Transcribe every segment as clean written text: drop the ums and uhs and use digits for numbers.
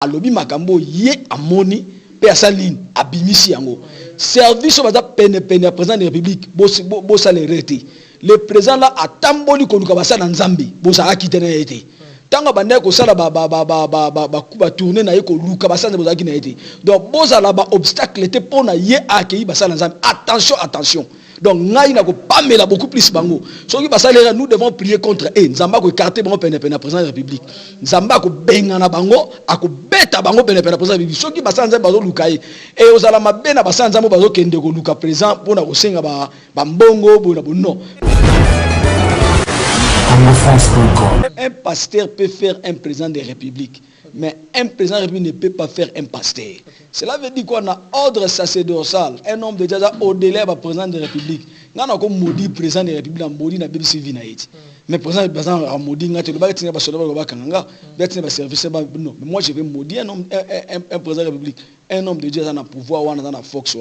alobi makambo ye amoni pe asaline abimisi yango service baza pene ya président de la République bosa le rete le président là atamboli koluka basala nzambe bosa akitena été tanga bande ko sala ba tourner na ye ko luka basala bosa akina été donc bosa la ba obstacle était pona ye accueillir basala nzambe attention. Donc, nous avons beaucoup plus bango. Nous devons prier contre eux. Nous avons écarté le président de la République. Nous avons bengana bango, ako beta bango président de la République. Ceux qui passent en bazo lukai et aux alama bena passent en bazo kende ko luka présent pour na kosenga ba mbongo bona bonno. Un pasteur peut faire un président de la République, mais un président de la République ne peut pas faire un pasteur. Cela veut dire qu'on a ordre sacerdotal, un homme de Dieu au-delà du président de la République. Nous avons maudit président de la République, nous maudit la BBC Vinaïti. Mais président a maudit, nous avons service. Non, mais moi je vais maudire un président de la République, un homme de Dieu dans le pouvoir, dans la force.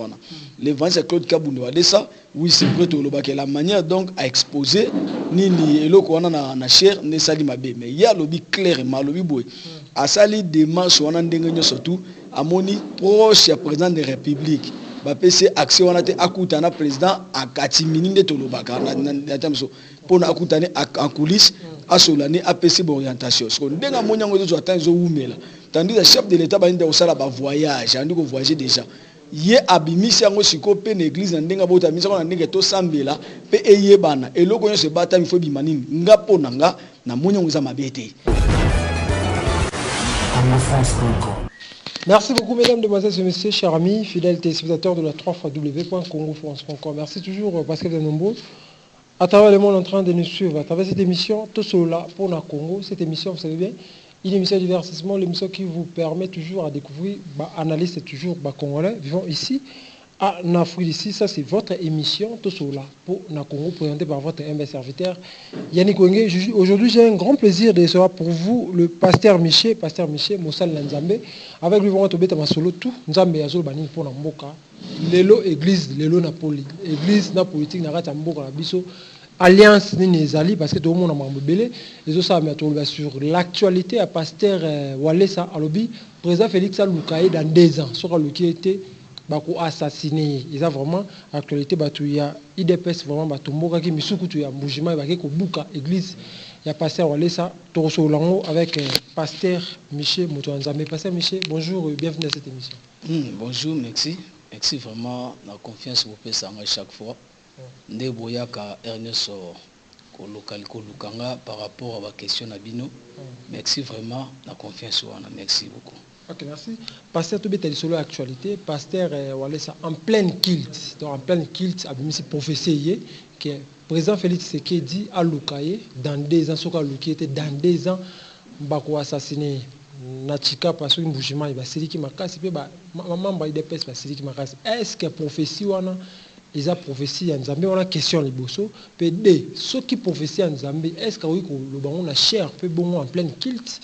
L'évangile Claude Kaboundou a dit ça. Oui, c'est vrai que la manière donc à exposer ni eloko wana na cher ne sali mabe mais il y a lobby clairement lobby boy a sali démarche wana ndenge surtout amoni proche président de la République ba PC accès wana te akutana président akati mininde tolobaka na tamso pona akutane en coulisses asolani APC orientation so ndenga monyango zo atteindre zo umela tandis le chef de l'état ba ndeko sala ba voyage andi ko voyager déjà ye abimisi yango siko pe na église na ndenga bota misa na ndenge to sambela pe eyebana eloko nyonso bata mifo bimanini nga pona nga na monyango za mabete. Merci beaucoup mesdames, demoiselles et messieurs, chers amis, fidèles téléspectateurs de la 3xw.congofrance.com. Merci toujours parce que vous êtes nombreux à travers le monde en train de nous suivre à travers cette émission tout cela pour la Congo. Cette émission, vous savez bien, une émission de divertissement, l'émission qui vous permet toujours à découvrir, analyser toujours Congolais vivant ici à Afrique ici. Ça c'est votre émission tout cela pour la Congo présentée par votre humble serviteur Yannick Wenge. Aujourd'hui j'ai un grand plaisir de recevoir pour vous le pasteur Miché Moussal Nzambe. Avec lui, on va tomber solo tout. Nzambe azol bani pour na mboka. Lelo église, lelo na église na politique na rata mboka na biso. Alliance ni ezali parce que tout le monde a mambo belé. Les autres ça met sur l'actualité à pasteur Walesa Alobi, président Félix Aloukaye dans 2 ans. Sur le qui était bako assassiné. Ils ont vraiment actualité batuya IDPS vraiment batumboka ki misuku tu ya mbujima ba ko buka église. Il y a pasteur Walesa Toroso Lango avec pasteur Miché Moutouanzambe. Pasteur Miché, bonjour et bienvenue à cette émission. Bonjour, merci. Merci vraiment la confiance que vous pouvez s'engager chaque fois. Nde boyaka Ernest ko lukanga par rapport à la question Nabino. Merci vraiment la confiance wana. Merci beaucoup. Ok, merci. Pasteur Toubé solo actualité, pasteur Walesa en pleine kilt. Donc en pleine kilt a mis prophétie que président Félix Tshisekedi a Lukaye dans 2 ans soka Lukaye était dans 2 ans bako assassiné Nachika parce que mbujima ba siliki makasi pe ba maman ba IDPS ba siliki makasi. Est-ce que prophétie wana ils a prophétie en Zambie on a question liboso pe de ceux qui prophétie en Zambie est-ce que oui ko le bango na cher pe bongo en pleine kilt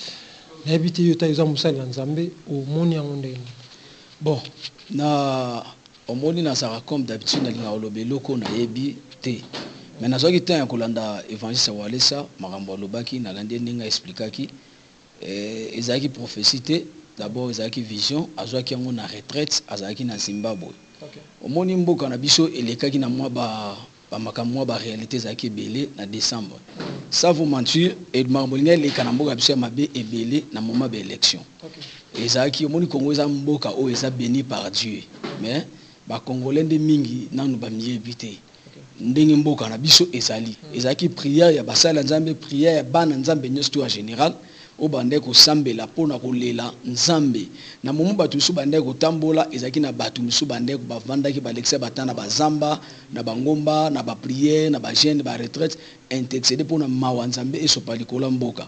n'habite yota ils ont Moussal en Zambie au moni en ndenge. Bon na au moni na ça comme d'habitude na linga olobelo ko na yebi te. Mais na zoki tan kolanda évangile Walesa makambo lobaki na lande ndinga expliquaki ezaki prophétie d'abord ezaki vision azwaki yango na retraite azaki na Zimbabwe. Omoni mboka na biso elekaki na mwa ba makamwa ba réalité ezaki belé na décembre. Ça vous mentir et marmolinga eleka na mboka biso mabe ebelé na moment ba élection. Ezaki omoni Congo eza mboka o eza béni par Dieu. Mais ba congolais de mingi nanu ba miebité. Ndenge mboka na biso ezaki prière ya basala nzambe prière ya bana nzambe nyosto en général o bande ko sambela pona ko lela nzambe na momu batu su bande ko tambola ezaki na batu musu bande ko bavandaki ba lexa batana bazamba na bangomba na ba prière na ba jeune ba retraite intercéder pona mawa nzambe esopali kola mboka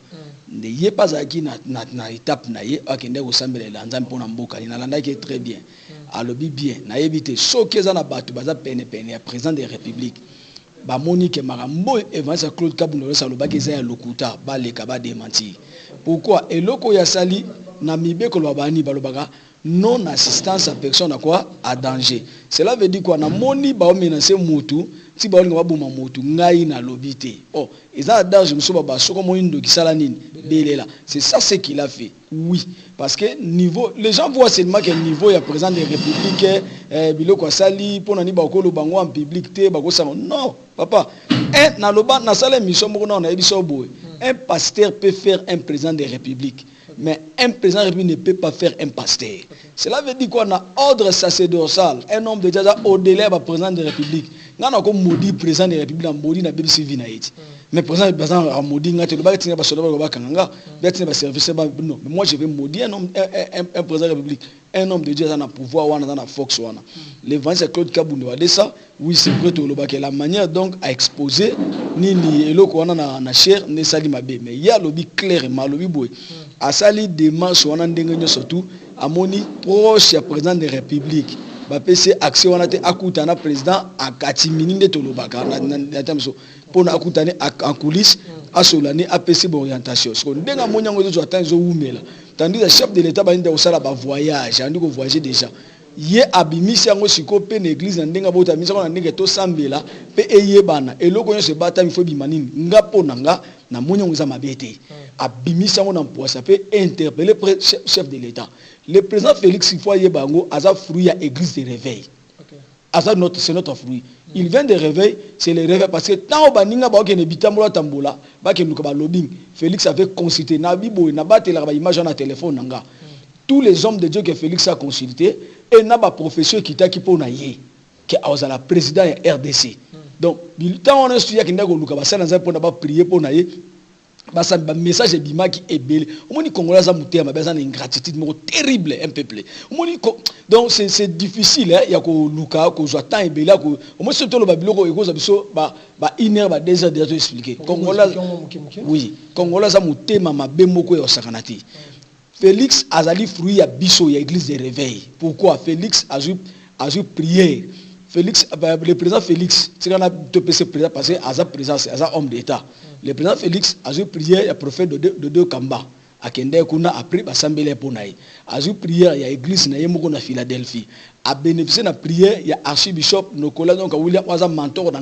nde ye pazaki na étape na ye akende ko sambela nzambe pona mboka ina landaki très bien alobi bien na yebite soki eza na batu baza pene ya président de la République ba Monique Marambo Evans Claude Kaboundou salobaki za ya lokuta ba leka ba démentir. Pourquoi eloko ya sali na mibeko lobani balobaka non assistance à personne à quoi à danger. Cela veut dire quoi na moni ba menacer mutu ti ba linga babuma mutu ngai na lobité. Oh, eza danger muso ba soko moyindo kisala nini belela. C'est ça ce qu'il a fait. Oui, parce que niveau les gens voient seulement que niveau ya président de la République biloko sali pona ni ba ko bango en public te ba ko sama. Non, papa. Na loba na sala mission moko na ebiso boy. Un pasteur peut faire un président de la République. Mais un président de la République ne peut pas faire un pasteur. Okay. Cela veut dire qu'on a ordre sacerdotal. Un homme de Dieu au-delà du président de la République. Nous avons maudit président de la République, maudit la BBC Vinaïti. Mais président a maudit, il service. Non, mais moi je vais maudire un président de la République. Un homme de Dieu a un pouvoir, on a un force. L'évangile Claude Kaboundou a dit ça. Oui, c'est vrai que la manière donc à exposer, ni eloko on a na cher, ne sali mabe. Mais il y a lobby clair, ma lobby boy. A sali démarche on a ndenge surtout à moni proche du président de la République. Ba PC action on a été akutana président a katimini de tolobaka na tamso pona akutane en coulisses a solane a PC orientation. Parce que ndenga monyango zo attend zo umela. Tandis que chef de l'état ba nda osala ba voyage, andi ko voyager déjà. Ye abimisi yango siko pe na église ndenga bota misa na ndenge to sambela pe eyebana eloko nyo se bata mi fo bimanini nga pona nga na monyango za mabete. Abimisi yango na poisa pe interpeller chef de l'état. Le président Félix Houphouët Bango a fruit à l'église de réveil. C'est notre fruit. Il vient de réveil, c'est le réveil parce que tant que nous avons un tambola, Félix avait consulté, image dans téléphone. Tous les hommes de Dieu que Félix a consulté, et n'a pas professeur qui t'a qui pour naïe, qui a la président RDC. Donc, tant on a studié qu'il y a un prier pour naïe. Basa message de bima qui est belé. Au moins les Congolais ont une ingratitude terrible un peuple. Donc c'est difficile il y a ko luka ko joatan et belé ko au moins surtout le babiloko et cause biso ba une heure ba 2 heures déjà expliquer. Congolais oui, Congolais a mutema mabe moko ya sakanati. Félix azali fruit ya biso ya église de réveil. Pourquoi Félix a eu prière. Félix le président Félix, c'est qu'on a deux président parce que à présence à homme d'état. Le président Félix a eu prière, il y a prophète de deux Kamba. A Kende Kuna après Bassambele Ponaï. A eu prière, il y a église na Yemoko na Philadelphie. A bénéficié de la prière, il y a archibishop, nos collègues, donc William Waza mentor dans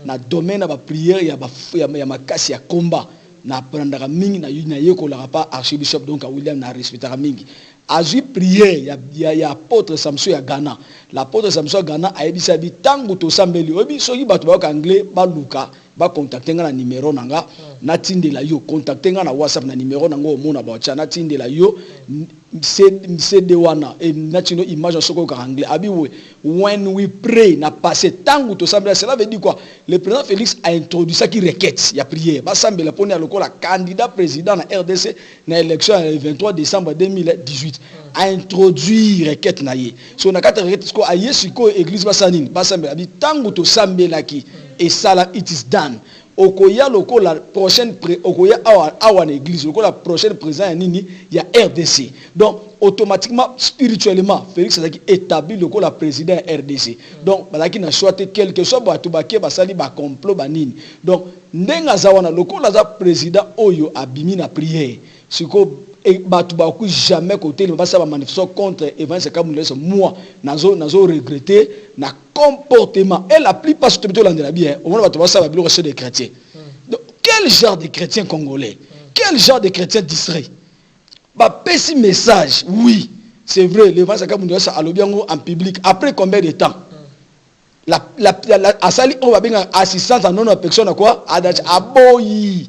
na domaine de la prière, il y a makasi ya combat. Na prendra mingi na yeko la pas archibishop donc William na respectera mingi. A eu prière, il y a apôtre Samson à Ghana. L'apôtre Samson à Ghana a dit ça, tango to sambeli. Obi soki batu ba anglais ba luka. Ba contacter nga na numéro nanga na tindela yo contacter nga na WhatsApp na numéro nanga o mona ba cha na tindela yo CD wana et natino image soko ka anglais abi we when we pray na passer tango to sambela. Cela veut dire quoi? Le président Félix a introduit ça qui requête ya prière ba sambela poni a lokola candidat président na RDC na élection le 23 décembre 2018 a introduit requête na ye so na kata requête ko aye siko église ba sanini ba sambela abi tango to sambela ki et ça là it is done. Okoya loko la prochaine okoya awa l'église loko la prochaine président nini il y a RDC. Donc automatiquement spirituellement Félix a établi loko la président RDC. Donc balaki na choisi quelque chose ba tubake basali ba complot ba nini. Donc ndenga zawana loko la président oyo abimi na prière. Siko et batubaku jamais côté ne va pas manifester contre Evans Kaboundou. Moi nazo regretter na comportement et la plupart surtout dans la bien au moins batubaku ça va bien des chrétiens. Donc quel genre de chrétiens congolais, quel genre de chrétiens distrait ba petit message. Oui c'est vrai Evans Kaboundou ça allo bien en public après combien de temps la asali on va bien assistance à non personne à quoi aboyi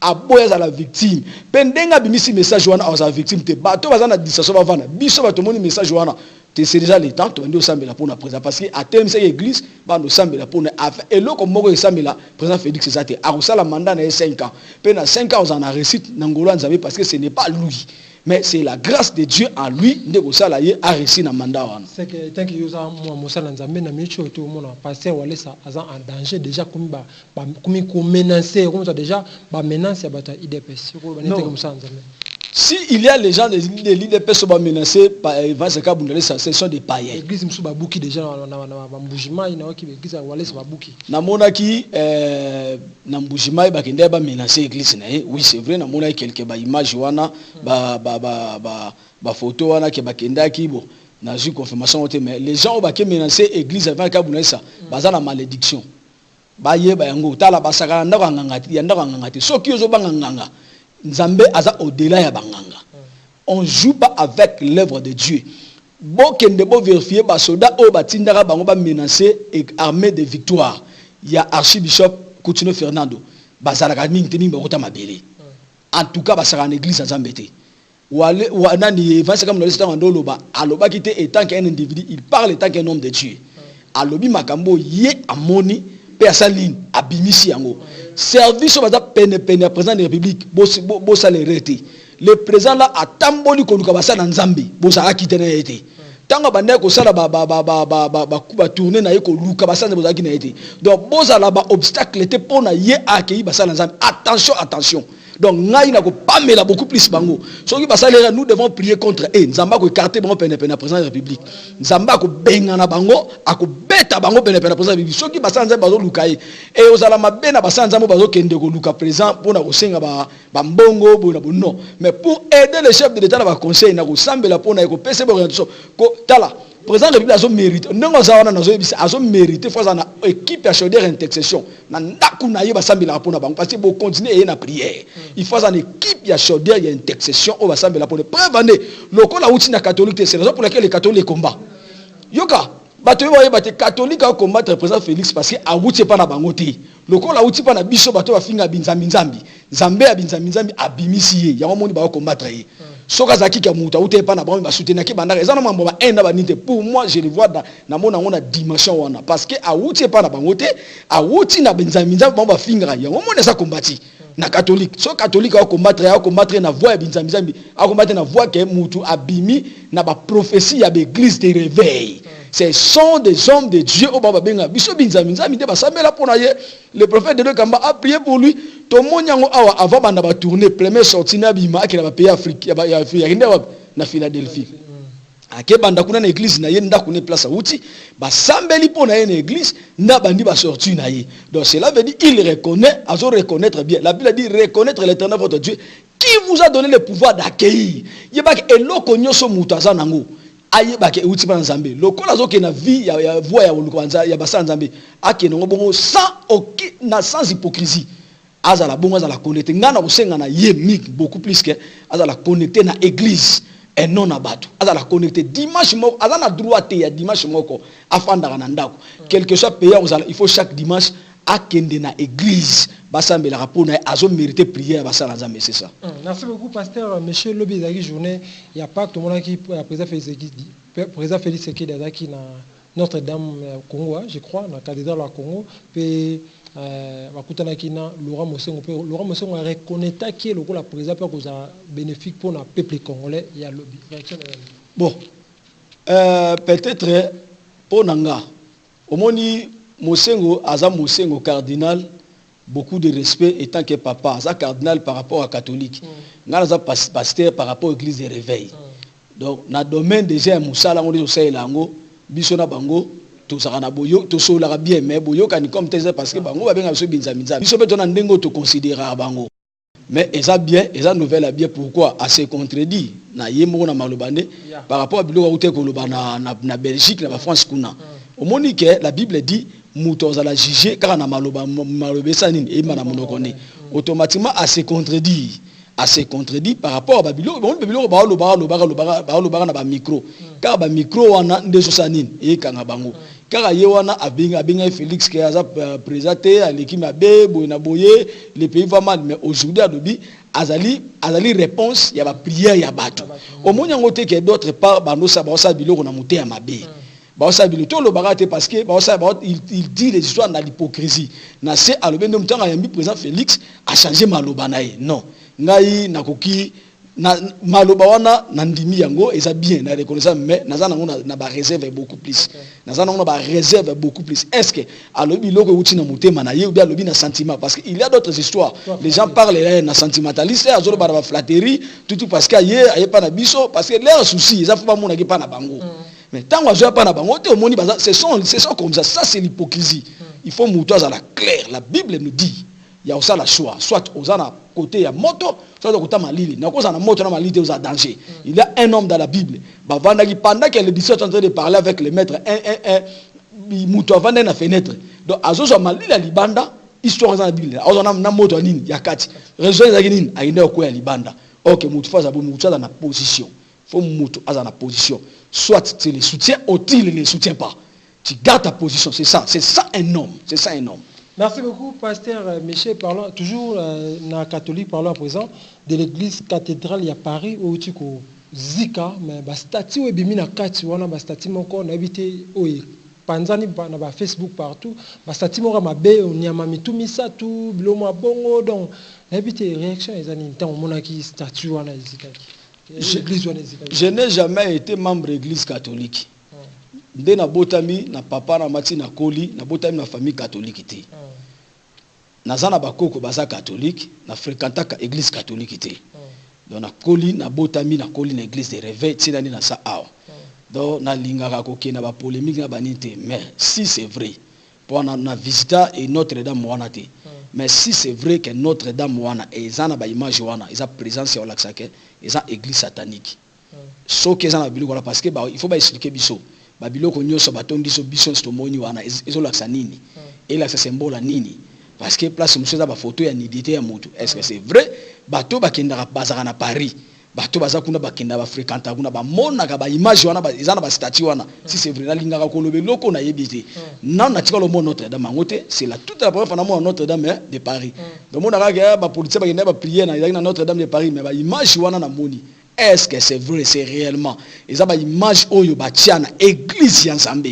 aboya à la victime pendenga bimisi message wana à la victime te bato bazana distraction bavana biso bato moni message wana te c'est déjà le temps to ndo sambela pour na présent parce que à tel cette église ba no sambela pour na et loko moko sambela président Félix Zate a reçu la mandat na 5 ans pe na 5 ans on a réussi na ngolo nzambe parce que ce n'est pas lui mais c'est la grâce de Dieu en lui ndeko sala ye a réussi na mandat wana c'est que tant que yoza moi mosala nzambe na micho to mona pasteur wale ça azan en danger déjà comme ba comme menacer comme ça déjà ba menace ya bata IDPS ko ba nete comme ça nzambe Si il y a les gens de l'IDP sont menacés par Evans Kabundale, ce sont des païens. L'église Moussou Babouki déjà na Mboujima il na qui l'église Walès Babouki. Na monaki na Mboujima ba kende ba menacer église na oui c'est vrai na monaki quelques ba image wana ba photo wana ke ba kenda ki bo na ju confirmation mais les gens ba ke menacer église avant Kabundale ça baza na malédiction. Ba ye ba yango tala basaka ndako ngangati ya ndako ngangati soki ozo banga nganga Nzambe aza au-delà ya banganga. On joue pas avec l'œuvre de Dieu. Bon kende bo vérifier ba soda o batindara bango ba menacer et armée de victoire. Il y a archibishop Coutinho Fernando. Bazalaka mingi ba kota mabele. En tout cas basaka en église à Zambete. Wale wanani Evans comme le restaurant ndoloba aloba kite étant qu'un individu, il parle étant qu'un homme de Dieu. Alobi makambo ye amoni pe asaline abimisi yango. Service au peine président de la République, bossa les rétés. Le président là a tamboli koluka basa na Nzambi, bossa a quitté na été. Tango bande ko sala ba tourner na yeko luka basa na bossa ki na été. Donc bossa là ba obstacle était pour na ye accueillir basa na Nzambi. Attention, attention. Donc ngai na ko pamela beaucoup plus bango. Soki basa les nous devons prier contre eux. Nzamba ko écarter bango peine président de la République. Nzamba ko benga na bango, ako beta bango peine président de la République. Soki basa Nzamba bazo luka e ozala mabe na basa Nzamba bazo kende ko luka président pour na ko senga ba mbongo bo na bo non. Mais pour aider les chefs de l'État na ba conseil na ko sambela pour na ko pese bo orientation ko tala président de la République a mérité. Ndongo zawana na zo ebisa azo mérité fois na équipe à chaudière intercession. Na ndaku na yeba sambela pour na bango parce que bo continuer na prière. Il faut une équipe ya chaudière ya intercession au sambela pour prévenir lokola outi na catholique c'est la raison pour laquelle les catholiques combattent. Yoka bato yo yeba catholique a combattre président Félix parce que a outi pas na bango te. Lokola outi pas na biso bato ba finga binzambi nzambi. Nzambe ya binzambi nzambi abimisi ye. Yango moni ba combattre ye. Soka zaki ka muta outi pas na bango ba soutenir ki banda ezana mambo ba enda ba nite pour moi je le vois na mona dimension wana parce que a outi pas na bango te a outi na binzambi nzambi ba finga yango moni ça combattre. Na catholique so catholique a combattre na voix ya binzambi a combattre na voix que mutu abimi na ba prophétie ya l'église de réveil. Ce sont des hommes de Dieu au baba benga biso binzambi de ba samela pour na ye le prophète de Dieu Kamba a prié pour lui to monyango awa avant banda ba tourner premier sorti na bima ki na ba pays Afrique ya na Philadelphie. Ake banda kuna na église na ye ndako ne place outi ba sambeli pour na ye na église na bandi ba sorti na ye. Donc cela veut dire il reconnaît, azo reconnaître bien. La Bible dit reconnaître l'Éternel votre Dieu qui vous a donné le pouvoir d'accueillir. Yeba ke eloko nyoso mutu aza nango. Ayeba ke outi ba Nzambe. Lokola zo ke na vie ya voix ya olukanza ya basa Nzambe. Ake no bongo sans hypocrisie. Azala bongo azala connecter ngana kosenga na ye mik beaucoup plus que azala connecter na église. Et non abatou. Azala connecté dimanche moko, azala droite ya dimanche moko afandaka na ndako. Quelque soit payé il faut chaque dimanche akende na église. Basambela rapona azo mériter prière basala Nzambe c'est ça. Merci beaucoup pasteur monsieur Lobi Zaki journée il y a pas tout le monde qui président Félix Sekedi Zaki na Notre-Dame Congo je crois na cathédrale la Congo pe bakutana kina Laurent Mosengo a reconnaître qui le la président pour cause bénéfique pour le peuple congolais il y a lobby réaction bon peut-être pour nanga omoni Mosengo aza Mosengo cardinal beaucoup de respect étant que papa aza cardinal par rapport à catholique ngala aza pasteur par rapport à l'église de réveil donc na domaine déjà musala ngoli osala ngo biso na bango to sakana boyo to sola bien mais boyo kan comme teze parce que bango ba benga biso binzamizami biso beto na ndengo to considérer bango mais eza bien eza nouvelle bien pourquoi à se contredit na yemo na malobande par rapport à biloko uté ko loba na Belgique na France kuna omoni que la Bible dit muto za la juger car na malobe sanini e mana monoko ne automatiquement à se contredit par rapport à Babylone ba na ba micro car ba micro wana ndeso sanini e kanga bango car ye wana abinga Félix qui a présenté à l'équipe mabe boyena boye le pays va mal mais aujourd'hui adobi azali réponse ya ba prière ya bato omoni ngote que d'autre part bando sa ba sa biloko na muté ya mabe ba sa biloko lo barate parce que il dit les histoires dans l'hypocrisie na c'est alobé ndom tanga yambi président Félix a changé maloba nae non ngai nakoki na maloba wana na ndimi yango eza bien na reconnaissance mais naza nango na ba réserve beaucoup plus naza nango na ba réserve beaucoup plus est-ce que alobi loko uti na motema na ye ou bien alobi na sentiment parce que il y a d'autres histoires les gens parlent na sentimentaliste azolo ba flatterie tout parce que aye pa na biso parce que leur souci eza faut pas mona ki pa na bango mais tant que pas na bango te omoni baza c'est sont comme ça c'est l'hypocrisie il faut muto za la clair la Bible nous dit il y a aussi la choix soit aux na côté ya moto soit côté malili na cause na moto na malili aux danger il y a un homme dans la Bible bavanda qui pendant que les disciples sont en train de parler avec le maître muto avanda na fenêtre donc azozo malili la libanda histoire dans la Bible azozo na moto nini ya kati raison za nini aina ko ya libanda OK muto fa za bo muto za na position faut muto aza na position soit tu le soutiens ou tu ne le soutiens pas tu gardes ta position c'est ça un homme c'est ça un homme. Merci beaucoup, Pasteur Michel. Parlant toujours na catholique, parlant à présent de l'église cathédrale à Paris, où tu as Zika, mais le statut est bien na kati, on a le statut on a habité au Panzani, on a Facebook partout, le statut on a mabé, on a mis tout misa tout, bloma bongo, donc on a habité réaction les années temps on a qui statut on a Zika. Je n'ai jamais été membre de l'église catholique. Nde na botami na papa na mati na koli na botami na famille catholique té nazana bakoko baza catholique na fréquentaka église catholique té donc na koli na botami na koli na église de réveil tina ni na sa awa donc na lingaka koke na ba polémique na banité mais si c'est vrai pour na visita et Notre-Dame wana té mais si c'est vrai que Notre-Dame wana ezana ba image wana eza présence ya olaksake eza église satanique so que ezana biloko parce que il faut ba expliquer biso babiloko nyoso batondi so biso stomoni wana ezolaksa nini elaksa symbole nini parce que place monsieur za ba photo ya nudité ya moto est-ce que c'est vrai bato bakendaka bazaka na Paris bato baza kuna bakenda ba fréquenter kuna ba monaka ba image wana ezana ba statue wana si c'est vrai na lingaka ko lobeloko na yebité non na tika lo mont Notre-Dame ngote c'est la toute la première fois na mont Notre-Dame de Paris donc monaka ga ba police bakenda ba prier na Notre-Dame de Paris mais ba image wana na moni. Est-ce que c'est vrai, c'est réellement? Et ça, l'image oyo batiana église Yanzambe.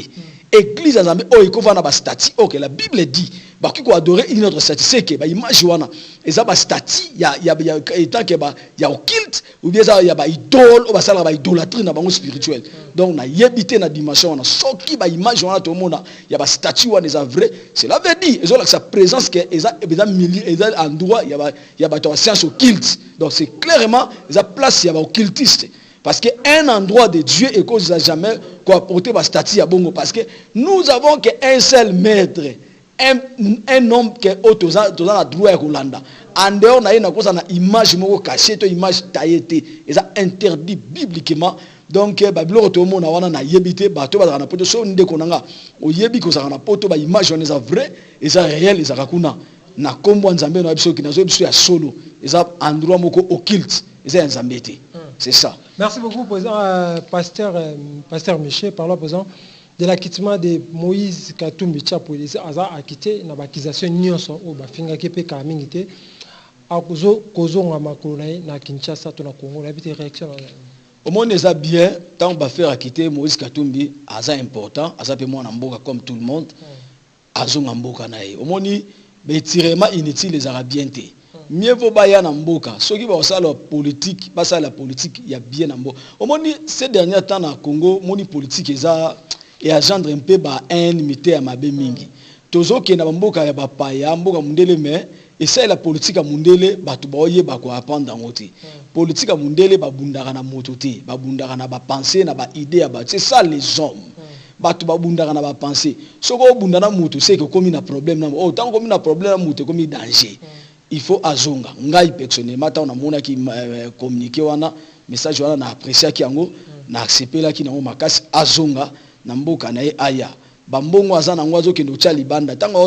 Église Yanzambe oyo kova na ba statue. OK, la Bible dit ba ki ko adorer une autre statue c'est que ba image wana. Et ça ba statue ya étant que ba ya occulte ou bien ça ya ba idole ou ba sala ba idolâtrie na bango spirituel. Donc na yebité na dimension wana soki ba image wana to mona ya ba statue wana est vrai. Cela veut dire ils ont sa présence que eza milieu eza endroit ya ba to science occulte. Donc c'est clairement la place ya ba occultiste. Parce qu'un endroit de Dieu et qu'on n'a jamais apporté ma statue à Bongo. Parce que nous avons qu'un seul maître, un homme qui est dans la droite de Rolanda. En dehors, on a une image cachée, une image taillée. Et ça interdit bibliquement. Donc, Babylone, tout le monde a yébité, bateau, na poto, so nde konanga, o yebi ko sa na poto, ba image on est vrai, et ça réel, et ça rakuna. Na kombo nzambe na biso ki na zo biso ya solo, et ça endroit moko occulte, et ça nzambe té. C'est ça. Merci beaucoup, Pasteur Michel. Parlons à présent de l'acquittement de Moïse Katumbi Tchapo. Il a acquitté dans l'accusation Nyonso ou Bafinga Kepe Kamingite. À Kozo Ngamakolai, na Kinshasa, na Congo, la petite réaction. Au moins, c'est bien, tant qu'on va faire acquitter Moïse Katumbi, c'est important, c'est moi comme tout le monde, Azo Ngamboka nae. Au moins, mais tirement inutile les Arabiens. Mieux vaut baya na mboka soki ba osala politique ba la politique ya bien na mboka omoni ces derniers temps na Congo moni politique eza et agendre un peu ba inimité ya mabe mingi tozo ke na mboka ya bapa ya mboka mundele mais et ça la politique ya mundele batu ba oyeba ko apprendre ngoti politique ya mundele ba bundaka na moto te ba bundaka na ba penser na ba idée ya ba c'est ça les hommes batu ba bundaka na ba penser soko bundana moto c'est que comme na problème na oh tant comme na problème na moto comme danger. Il faut azonga ngai personnellement tant na mona ki communiquer wana message wana na apprécier ki yango na accepter la ki na makasi azonga na mboka na ye aya bambongo azana ngwazo kendo cha libanda tanga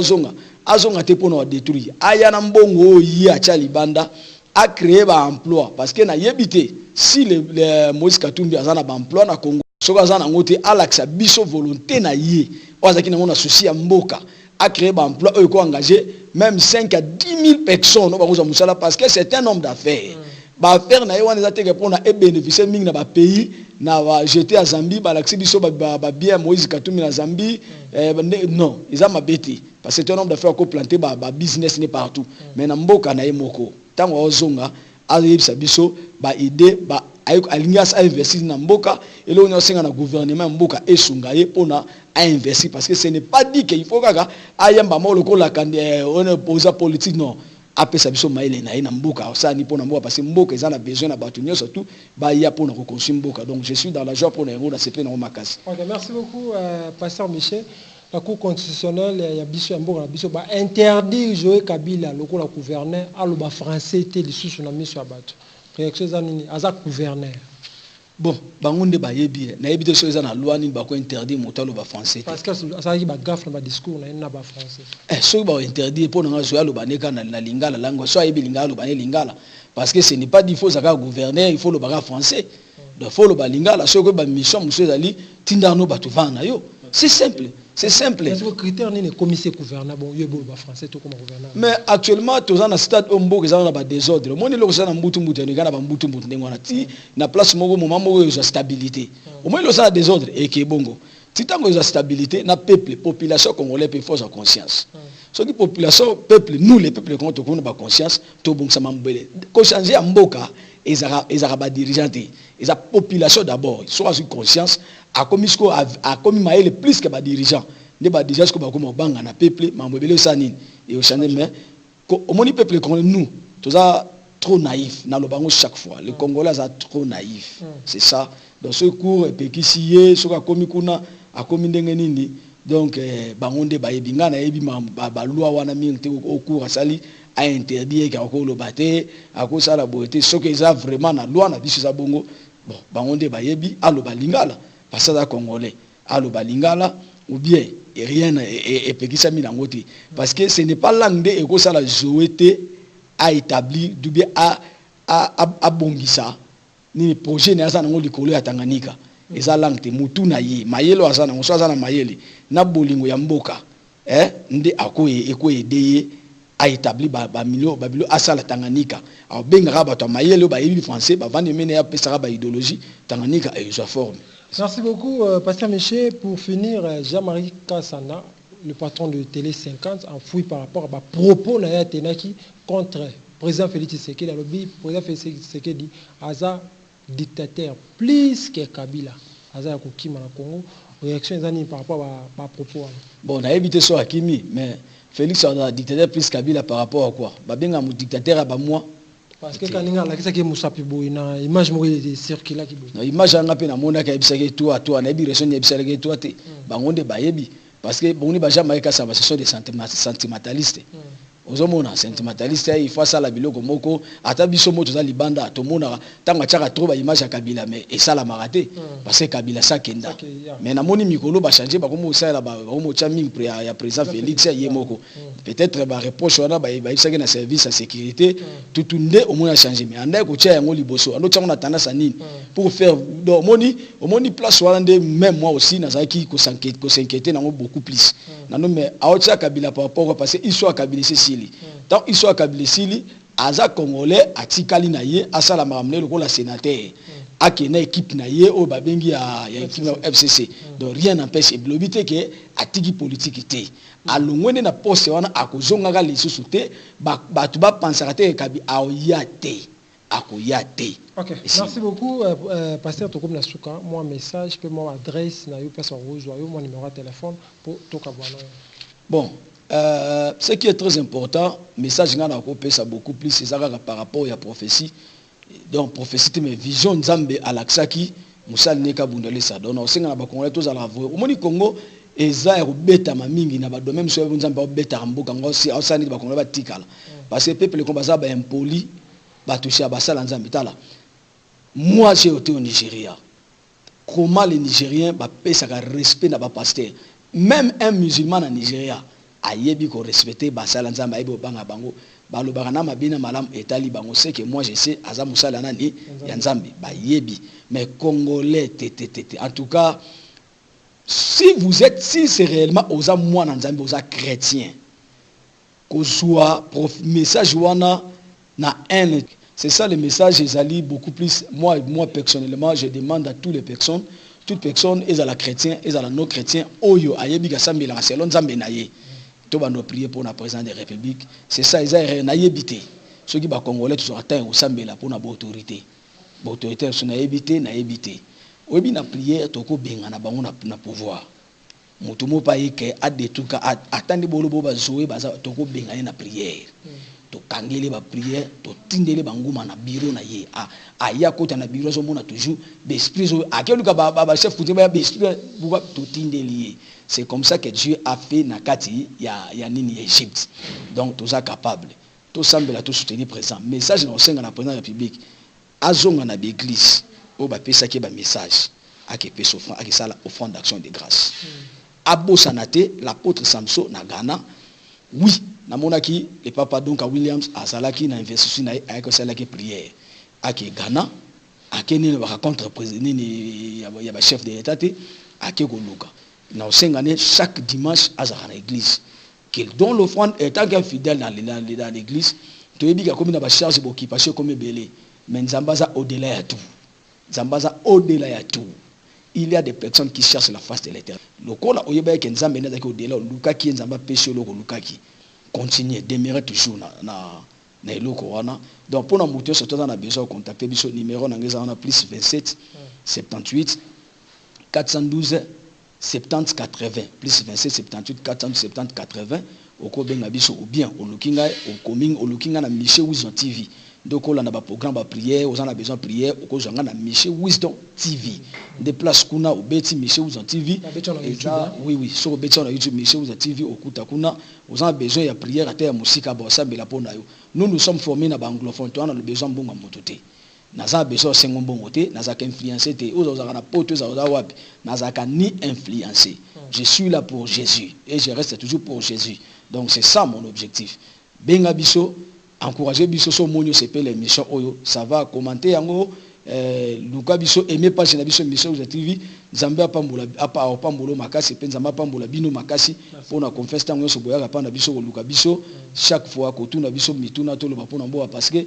azonga te pona détruire aya na mbongo yi a cha libanda a créer ba emploi parce que na yebité si le Moïse Katumbi azana ba emploi na Congo soka azana ngote alaxa biso volonté na ye ozaki na mona souci ya mboka a créé un emploi et engagé même 5 à 10 000 personnes parce que c'est un homme d'affaires. Affaire na yewana ezate pour na bénéficier mingi na ba pays na ba jeter à Zambie ba l'accès biso ba bien Moïse Katumbi na Zambie non ils ont mabeti parce que c'est un homme d'affaires ko planter ba business ne partout mais na mboka na yemoko tango ozonga ayebisa biso ba idée ba alingas a investir na mboka et là on a senga na gouvernement mboka esunga ye pona a investir parce que ce n'est pas dit qu'il faut kaka ayamba mo lokola on est posa politique non apesa biso maile na ina mboka ça ni pona mboka parce que mboka ils en a besoin na batu nyonso tout ba ya pona ko construire mboka donc je suis dans la joie pour na na CP na makasi. OK, merci beaucoup pasteur Michel. La Cour constitutionnelle ya biso mboka na biso ba interdire jouer Kabila lokola gouverneur aloba français te lisusu na miso ya bato. Réaction za nini aza gouverneur. Bon, bangonde ba yebi na yebi te so na loi ni ba ko interdire motalo ba français. Parce que ça qui ba gaffe na ba discours na ba français. So ba interdire pour na jouer aloba neka na lingala langue so yebi lingala aloba ne lingala parce que ce n'est pas dit faut zaka gouverneur il faut le baga français. Donc faut le ba lingala so ko ba mission monsieur zali tinda no ba tu vana yo. C'est simple. C'est simple. Est-ce que le critère n'est pas commissaire gouverneur bon il est français tout comme gouverneur. Mais actuellement tous en stade ombo que ça na ba désordre. Moi ni lo ça na mbutu mbutu ni kana ba mbutu mbutu ndengwana ti na place moko moment moko yo stabilité. Au moins lo ça désordre et que bongo. Ti tango yo stabilité na peuple population congolais peut force conscience. Ce qui population peuple nous les peuples quand on a ba conscience to bon ça mambele. Ko changer mboka ezara ba dirigeant et la population d'abord soit sur conscience a commis maïle plus que ba dirigeant ne ba dirigeant ko ba ko banga na peuple mambele sanine et au changer mais au moni peuple congolais nous tous a trop naïf na lo bango chaque fois les congolais sont trop naïfs c'est ça dans ce cours et pekisiye soka komi kuna a komi ndenge nini donc bangonde ba yebinga na yebi ba loi wana mingi au cours sali a interdit ka ko lo baté a ko sala boité ce que ça vraiment na loi na biso za bongo bon bangonde ba yebi alo balingala parce que congolais alo balingala ou bien et rien et pekisa mi nangote parce que ce n'est pas langue et ko sala jouer a établi du bien a bongisa ni projet na sana ngoli kolo ya Tanganyika eza langue te mutu na ye mayelo azana ngoso azana mayele na bolingo ya mboka nde akoye ekoyede a établi ba bilo asala Tanganyika a benga ba to mayele ba yebi français ba vande mene ya pesa ba idéologie Tanganyika et sa forme. Merci beaucoup pasteur Michel. Pour finir, Jean-Marie Kassana, le patron de Télé 50 en fouille par rapport à ba propos na ya tenaki contre président Félix Tshisekedi a lobby président Félix Tshisekedi aza dictateur plus que Kabila aza kokima na Congo. Réaction zani par rapport à propos. Bon, on a évité ça à Kimi, mais Félix a dictateur plus Kabila par rapport à quoi? Ba benga mu dictateur à ba moi. Parce que quand on a la Moussapi Boina, image de circuler qui boit. Image en appel à mon accueil, toi, n'a pas raison de toi, bangonde bayebi. Parce que bon, il jamais ça va, ce sont des sentimentalistes. Aux hommes, sentimentaliste, il faut ça la biloko moko, atabiso moto za libanda, to mona, tanga chaka trouba image à Kabila, mais et ça la maraté. Parce que Kabila ça kenda. Mais na moni mikolo ba changer, ba comme ça la ba, comme chaming pré à président Félix Yemoko. Peut-être ba reproche wana ba ça na service à sécurité, tout ndé au moins a changé. Mais andai ko tia yango liboso, ando tanga na tendance à nini pour faire do moni place wana ndé même moi aussi na zaki ko s'inquiéter nango beaucoup plus. Nano mais aotia Kabila par rapport parce que histoire Kabila c'est donc il soit Kabilisili aza congolais atikali na ye asala maramne lokola sénateur akena équipe na ye o babengi ya équipe FCC donc rien n'empêche et blobité que atiki politique té alongwene na poste wana akozonga ga lisusu té batu ba pensaka té kabi aoyate akoyate. OK, merci beaucoup pasteur Tokom Nasuka. Moi message que moi adresse na yo personne rouge yo mon numéro de téléphone pour tokabwana. Bon, ce qui est très important, message ngana ko pesa beaucoup plus c'est ça par rapport à la prophétie. Donc prophétie mais vision nzambe alaksaki musal neka bundele ça. Donc on singa ba congolais tous à la voix. Au moni Congo eza ya beta mamingi na ba domaine so nzambe ba beta mboka ngosi ausani ba congolais ba tikala. Parce que peuple ko baza ba impoli ba toucher ba sala nzambe tala. Moi j'ai été au Nigeria. Comment les Nigériens ba pesa ka respect na ba pasteur. Même un musulman en Nigeria ayebi ko respecter basala nzamba ayebi obanga bango balobaka na mabina malam etali bango c'est que moi je sais aza musala nani ya nzambe bayebi mais congolais tétété en tout cas si c'est réellement oza moi na nzambe oza chrétien ko soit message wana na haine c'est ça le message ezali beaucoup plus moi personnellement je demande à toutes les personnes toute personne est à la chrétien est à la non chrétien oyo ayebi ka sambela selon nzambe na ye to bando prier pour la présidence de la République c'est ça ils a na yebité ceux qui ba congolais tous atteint au sambela pour na autorité autorité sur na éviter oyebi na prière toko benga na bango na pouvoir mutu mo pa yeke a détruire attendre bolo bo ba zoé baza toko benga na prière to kangele ba prière to tindele banguma na bureau na ye a ya kota na bureau zo mona toujours l'esprit zo akeluka ba chef kuti ba esprit buka to tindeli. C'est comme ça que Dieu a fait na kati ya nini Égypte. Donc tous sont capables tout semble tout soutenir présent message na osenga na président de la République azonga na l'église o ba pesa ke ba message akepe sofran akisala offrande d'action de grâce abo sanate l'apôtre Samson na Ghana oui na monaki le papa donc à Williams azalaki na investition na ayako salaki prière ake Ghana akeni ba contre président ya ba chef de l'état te ake ko luka na osengane chaque dimanche azara na église qu'il donne l'offrande étant qu'un fidèle dans l'église to yebika comme na ba charge d'occupation comme belé mais Nzambaza au-delà ya tout Nzambaza au-delà ya tout. Il y a des personnes qui cherchent la face de l'éternel. Le corps là, oyeba ke Nzambe na zaki au-delà, luka ki Nzamba péché loko luka ki. Continuez, demeurez toujours na eloko wana. Donc pour na mutu surtout on a besoin de contacter biso numéro na ngeza on plus 27 78 412 70 80 plus 27 78 412 70 80 oko benga biso ou bien au lookinga au lookinga na Michel Wisdom TV. Donc on a un programme de prière, on a besoin de prière, on a un Michel Wisdom TV. Des places qu'on a au Betty Michel Wisdom TV. Oui, sur Betty on a YouTube Michel Wisdom TV au Kutakuna, on a besoin de prière à terre musique à bossa mais la ponayo. Nous sommes formés dans l'anglophone, on a besoin de bon mototé. Naza besoin de un bon moté, naza influencer te, aux autres potes, aux autres naza ni influencer. Je suis là pour Jésus et je reste toujours pour Jésus. Donc c'est ça mon objectif. Benga biso encourager biso so monyo c'est l'émission oyo ça va commenter yango luka biso aimer page na biso Michel Wisdom TV Nzambe apambola apambolo makasi pe Nzambe apambola bino makasi pona confesse tango so boyaka pa na biso luka biso chaque fois ko tuna biso mituna to loba pona mboa parce que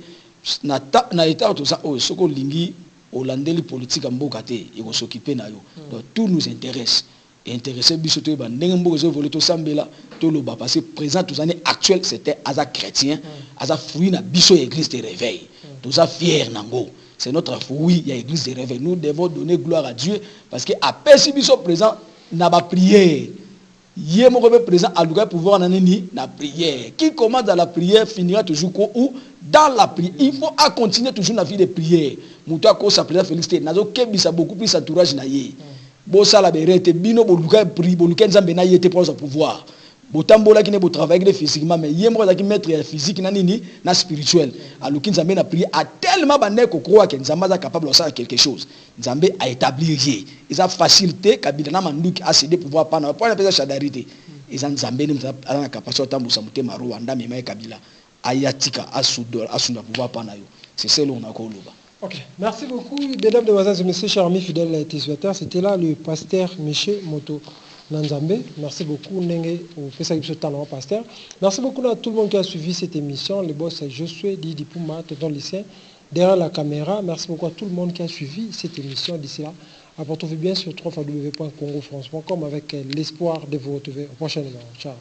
na état tout ça oyo soko lingi olandeli politique mboka te eko s'occuper na yo donc tout nous intéresse intéressé biso to ba ndenge mboka zo voler to sambela to loba parce que présent tous années actuel c'était asa chrétien asa fruit na biso église de réveil tous ça fier nango c'est notre fruit il y a église de réveil nous devons donner gloire à Dieu parce que après si biso présent na ba prière yé moko présent à l'ouga pouvoir na nini na prière qui commence dans la prière finira toujours ou dans la prière il faut à continuer toujours la vie de prière muta ko sa président Félix nazo kebisa beaucoup plus entourage na yé bosa la berete bino boluka pri boluka Nzambe na yete pour son pouvoir botambola qui ne bo travailler physiquement mais yemo za ki mettre physique na nini na spirituel aluki Nzambe na prier a tellement bané ko croire que Nzambe est capable de faire quelque chose Nzambe a établi rien ils a facilité kabila na manduki a cédé pouvoir pas na pas na chadarité ils ont Nzambe na na capacité tambusa mutema Rwanda mais kabila ayatika asudor asunda pouvoir pas na yo c'est ça l'on a ko loba. Ok, merci beaucoup, mesdames, demoiselles et messieurs, chers amis fidèles téléspectateurs. C'était là le pasteur Michel Moto Nanzambe. Merci beaucoup, Nenge, au pasteur. Merci beaucoup à tout le monde qui a suivi cette émission. Le boss Josué Didi Pouma, tonton lycéen, derrière la caméra. Merci beaucoup à tout le monde qui a suivi cette émission. D'ici là, apportez-vous bien sur www.congofrance.com avec l'espoir de vous retrouver au prochain numéro. Ciao.